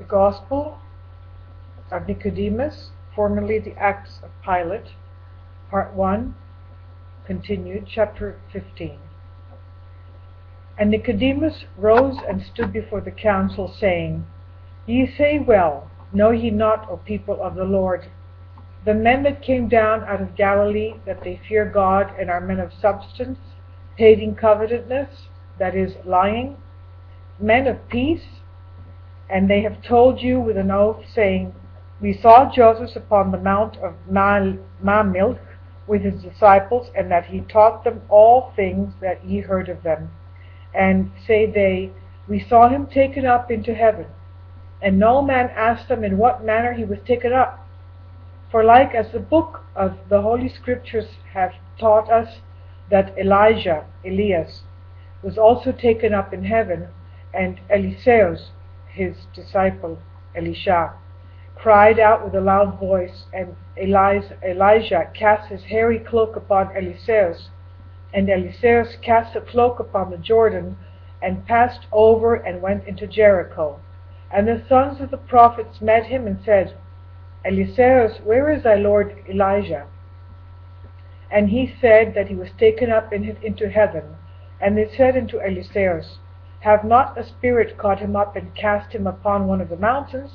The Gospel of Nicodemus, formerly the Acts of Pilate, Part 1, continued, Chapter 15. And Nicodemus rose and stood before the council, saying, Ye say well, know ye not, O people of the Lord, the men that came down out of Galilee, that they fear God and are men of substance, hating covetousness, that is, lying, men of peace? And they have told you with an oath, saying, We saw Joseph upon the mount of Mamilk with his disciples, and that he taught them all things that ye heard of them. And say they, We saw him taken up into heaven. And no man asked them in what manner he was taken up. For like as the book of the Holy Scriptures have taught us, that Elias, was also taken up in heaven, and Eliseus, his disciple Elisha, cried out with a loud voice, and Elijah cast his hairy cloak upon Eliseus, and Eliseus cast a cloak upon the Jordan, and passed over and went into Jericho. And the sons of the prophets met him and said, Eliseus, where is thy lord Elijah? And he said that he was taken up into heaven. And they said unto Eliseus, Have not a spirit caught him up and cast him upon one of the mountains?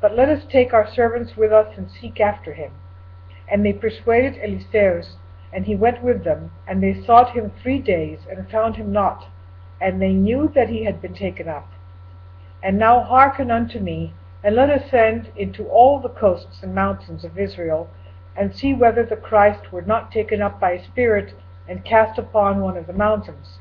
But let us take our servants with us and seek after him. And they persuaded Eliseus, and he went with them. And they sought him 3 days, and found him not. And they knew that he had been taken up. And now hearken unto me, and let us send into all the coasts and mountains of Israel, and see whether the Christ were not taken up by a spirit, and cast upon one of the mountains.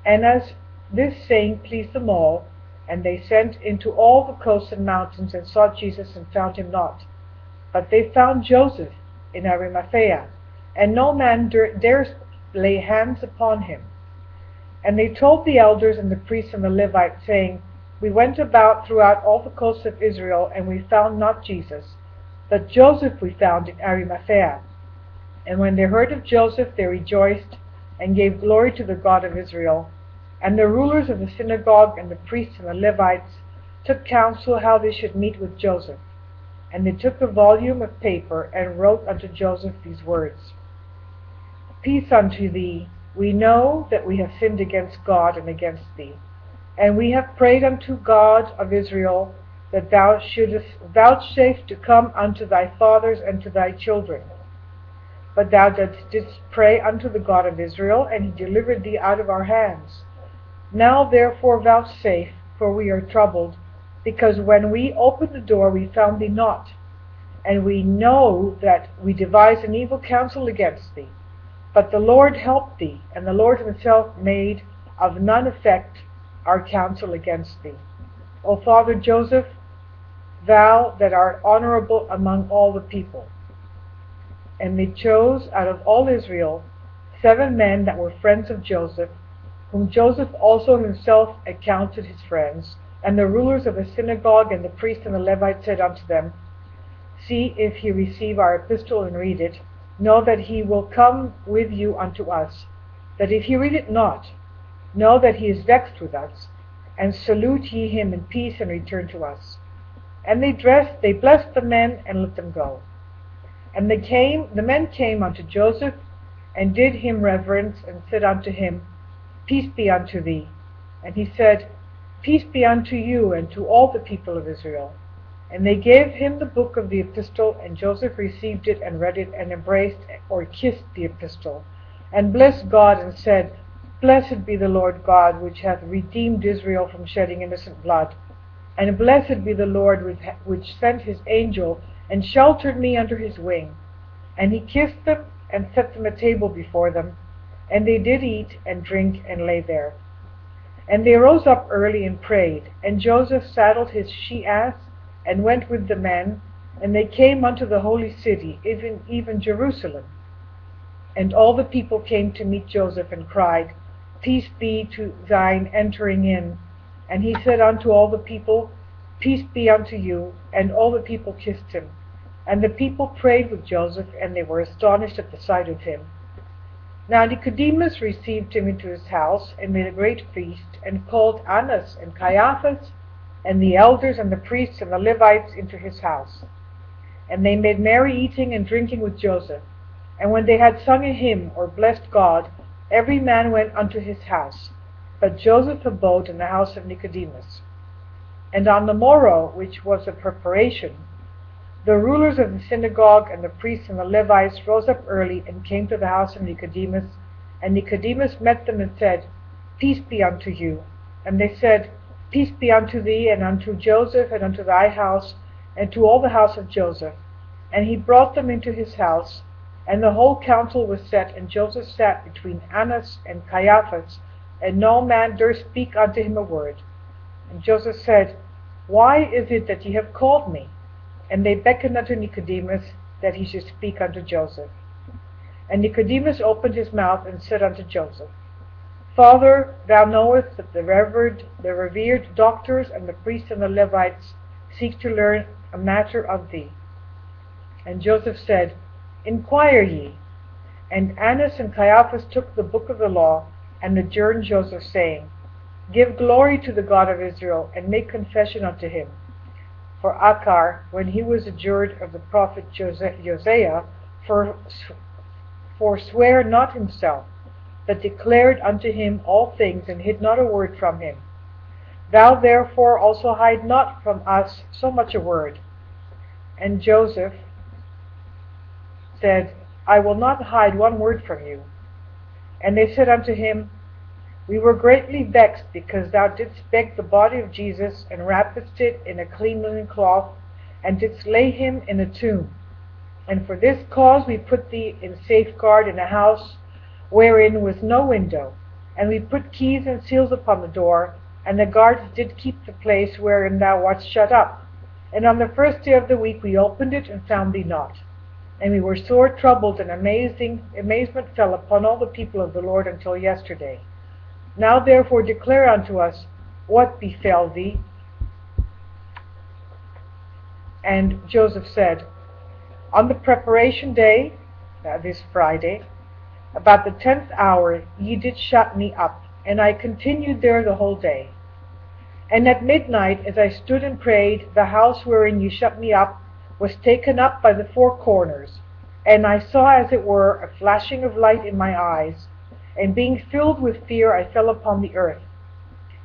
And as this saying pleased them all, and they sent into all the coasts and mountains, and sought Jesus, and found him not. But they found Joseph in Arimathea, and no man durst lay hands upon him. And they told the elders and the priests and the Levites, saying, We went about throughout all the coasts of Israel, and we found not Jesus, but Joseph we found in Arimathea. And when they heard of Joseph, they rejoiced, and gave glory to the God of Israel. And the rulers of the synagogue and the priests and the Levites took counsel how they should meet with Joseph. And they took a volume of paper, and wrote unto Joseph these words, Peace unto thee. We know that we have sinned against God and against thee. And we have prayed unto God of Israel, that thou shouldest vouchsafe to come unto thy fathers and to thy children. But thou didst pray unto the God of Israel, and he delivered thee out of our hands. Now therefore vouchsafe, for we are troubled, because when we opened the door we found thee not. And we know that we devised an evil counsel against thee. But the Lord helped thee, and the Lord himself made of none effect our counsel against thee. O Father Joseph, thou that art honorable among all the people. And they chose out of all Israel 7 men that were friends of Joseph, whom Joseph also himself accounted his friends. And the rulers of the synagogue and the priests and the Levites said unto them, See if he receive our epistle and read it, know that he will come with you unto us. That if he read it not, know that he is vexed with us, and salute ye him in peace, and return to us. And they blessed the men, and let them go. And the men came unto Joseph, and did him reverence, and said unto him, Peace be unto thee. And he said, Peace be unto you, and to all the people of Israel. And they gave him the book of the epistle, and Joseph received it, and read it, and embraced or kissed the epistle, and blessed God, and said, Blessed be the Lord God, which hath redeemed Israel from shedding innocent blood. And blessed be the Lord, which sent his angel, and sheltered me under his wing. And he kissed them, and set them a table before them. And they did eat, and drink, and lay there. And they rose up early, and prayed. And Joseph saddled his she-ass, and went with the men. And they came unto the holy city, even Jerusalem. And all the people came to meet Joseph, and cried, Peace be to thine entering in. And he said unto all the people, Peace be unto you. And all the people kissed him. And the people prayed with Joseph, and they were astonished at the sight of him. Now Nicodemus received him into his house, and made a great feast, and called Annas and Caiaphas, and the elders and the priests and the Levites into his house. And they made merry eating and drinking with Joseph. And when they had sung a hymn, or blessed God, every man went unto his house. But Joseph abode in the house of Nicodemus. And on the morrow, which was the preparation, the rulers of the synagogue and the priests and the Levites rose up early and came to the house of Nicodemus. And Nicodemus met them and said, Peace be unto you. And they said, Peace be unto thee, and unto Joseph, and unto thy house, and to all the house of Joseph. And he brought them into his house, and the whole council was set, and Joseph sat between Annas and Caiaphas, and no man durst speak unto him a word. And Joseph said, Why is it that ye have called me? And they beckoned unto Nicodemus, that he should speak unto Joseph. And Nicodemus opened his mouth, and said unto Joseph, Father, thou knowest that the revered doctors and the priests and the Levites seek to learn a matter of thee. And Joseph said, Inquire ye. And Annas and Caiaphas took the book of the law, and adjourned Joseph, saying, Give glory to the God of Israel, and make confession unto him. For Achar, when he was adjured of the prophet Josiah, forswear not himself, but declared unto him all things, and hid not a word from him. Thou therefore also hide not from us so much a word. And Joseph said, I will not hide one word from you. And they said unto him, We were greatly vexed, because thou didst beg the body of Jesus, and wrappedst it in a clean linen cloth, and didst lay him in a tomb. And for this cause we put thee in safeguard in a house wherein was no window, and we put keys and seals upon the door, and the guards did keep the place wherein thou wast shut up. And on the first day of the week we opened it, and found thee not. And we were sore troubled, and amazement fell upon all the people of the Lord until yesterday. Now therefore declare unto us what befell thee. And Joseph said, On the preparation day, that is Friday, about the 10th hour, ye did shut me up, and I continued there the whole day. And at midnight, as I stood and prayed, the house wherein ye shut me up was taken up by the four corners, and I saw as it were a flashing of light in my eyes, and being filled with fear I fell upon the earth.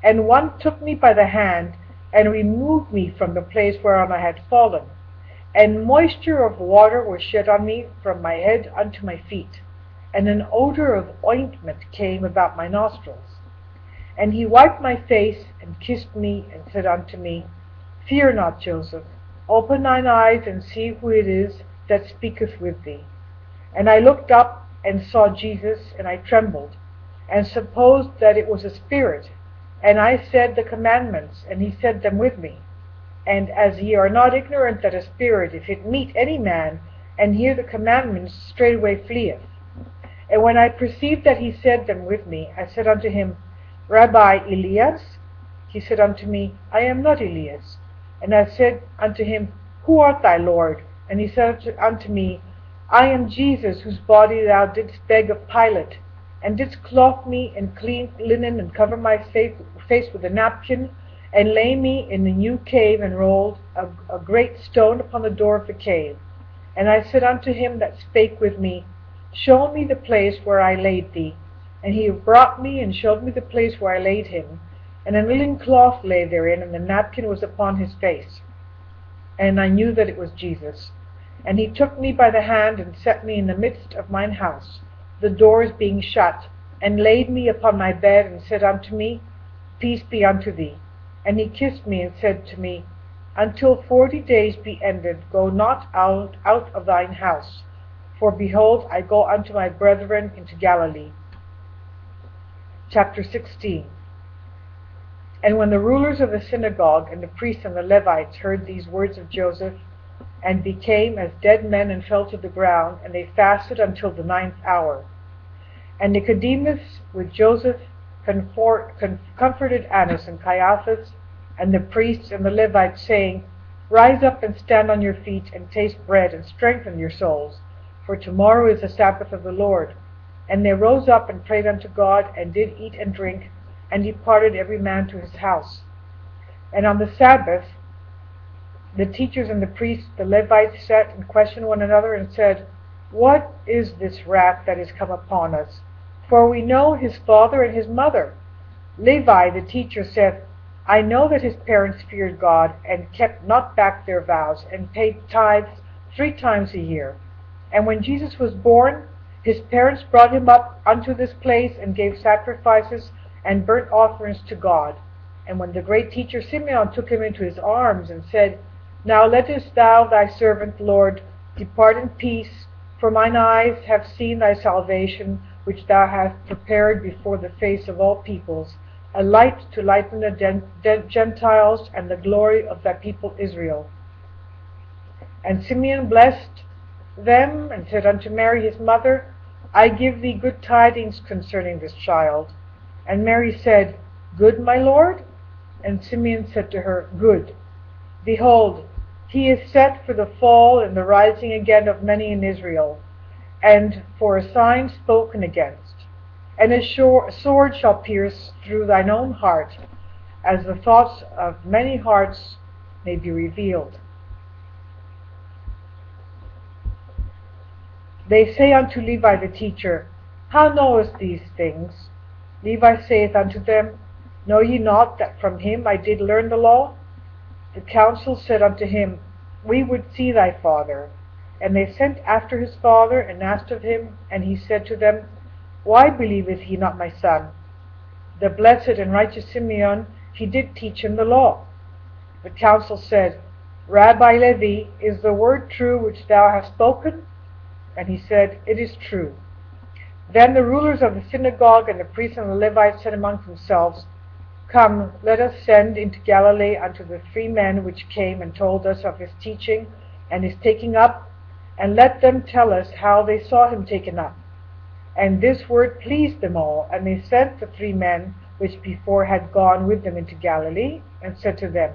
And one took me by the hand, and removed me from the place whereon I had fallen, and moisture of water was shed on me from my head unto my feet, and an odor of ointment came about my nostrils. And he wiped my face, and kissed me, and said unto me, Fear not, Joseph, open thine eyes, and see who it is that speaketh with thee. And I looked up, and saw Jesus, and I trembled, and supposed that it was a spirit. And I said the commandments, and he said them with me. And as ye are not ignorant that a spirit, if it meet any man, and hear the commandments, straightway fleeth. And when I perceived that he said them with me, I said unto him, Rabbi Elias? He said unto me, I am not Elias. And I said unto him, Who art thou, Lord? And he said unto me, I am Jesus, whose body thou didst beg of Pilate, and didst clothe me in clean linen, and cover my face with a napkin, and lay me in a new cave, and rolled a great stone upon the door of the cave. And I said unto him that spake with me, Show me the place where I laid thee. And he brought me, and showed me the place where I laid him. And a linen cloth lay therein, and the napkin was upon his face. And I knew that it was Jesus. And he took me by the hand, and set me in the midst of mine house, the doors being shut, and laid me upon my bed, and said unto me, Peace be unto thee. And he kissed me, and said to me, Until 40 days be ended, go not out of thine house. For behold, I go unto my brethren into Galilee. Chapter 16. And when the rulers of the synagogue and the priests and the Levites heard these words of Joseph, and became as dead men, and fell to the ground, and they fasted until the 9th hour. And Nicodemus with Joseph comforted Annas and Caiaphas, and the priests and the Levites, saying, Rise up and stand on your feet, and taste bread, and strengthen your souls, for tomorrow is the Sabbath of the Lord. And they rose up and prayed unto God, and did eat and drink, and departed every man to his house. And on the Sabbath, the teachers and the priests, the Levites, sat and questioned one another and said, "What is this wrath that is come upon us? For we know his father and his mother." Levi, the teacher, said, "I know that his parents feared God and kept not back their vows and paid tithes 3 times a year. And when Jesus was born, his parents brought him up unto this place and gave sacrifices and burnt offerings to God. And when the great teacher Simeon took him into his arms and said, Now lettest thou thy servant, Lord, depart in peace, for mine eyes have seen thy salvation, which thou hast prepared before the face of all peoples, a light to lighten the Gentiles, and the glory of thy people Israel." And Simeon blessed them, and said unto Mary his mother, "I give thee good tidings concerning this child." And Mary said, "Good, my Lord?" And Simeon said to her, "Good. Behold, he is set for the fall and the rising again of many in Israel, and for a sign spoken against. And a sword shall pierce through thine own heart, as the thoughts of many hearts may be revealed." They say unto Levi the teacher, "How knowest these things?" Levi saith unto them, "Know ye not that from him I did learn the law?" The council said unto him, "We would see thy father." And they sent after his father, and asked of him. And he said to them, "Why believeth he not my son? The blessed and righteous Simeon, he did teach him the law." The council said, "Rabbi Levi, is the word true which thou hast spoken?" And he said, "It is true." Then the rulers of the synagogue and the priests and the Levites said among themselves, "Come, let us send into Galilee unto the 3 men which came and told us of his teaching and his taking up, and let them tell us how they saw him taken up." And this word pleased them all, and they sent the 3 men which before had gone with them into Galilee, and said to them,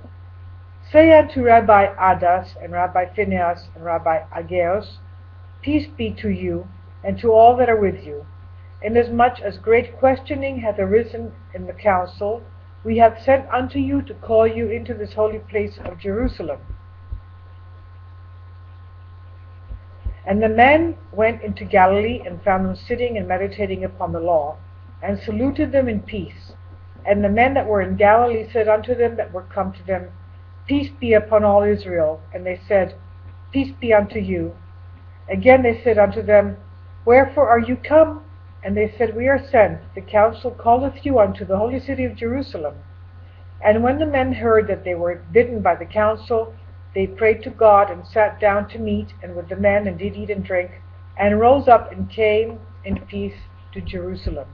"Say unto Rabbi Adas and Rabbi Phinehas and Rabbi Ageos, Peace be to you, and to all that are with you. Inasmuch as great questioning hath arisen in the council, we have sent unto you to call you into this holy place of Jerusalem." And the men went into Galilee, and found them sitting and meditating upon the law, and saluted them in peace. And the men that were in Galilee said unto them that were come to them, "Peace be upon all Israel." And they said, "Peace be unto you." Again they said unto them, "Wherefore are you come?" And they said, "We are sent. The council calleth you unto the holy city of Jerusalem." And when the men heard that they were bidden by the council, they prayed to God, and sat down to meat, and with the men, and did eat and drink, and rose up and came in peace to Jerusalem.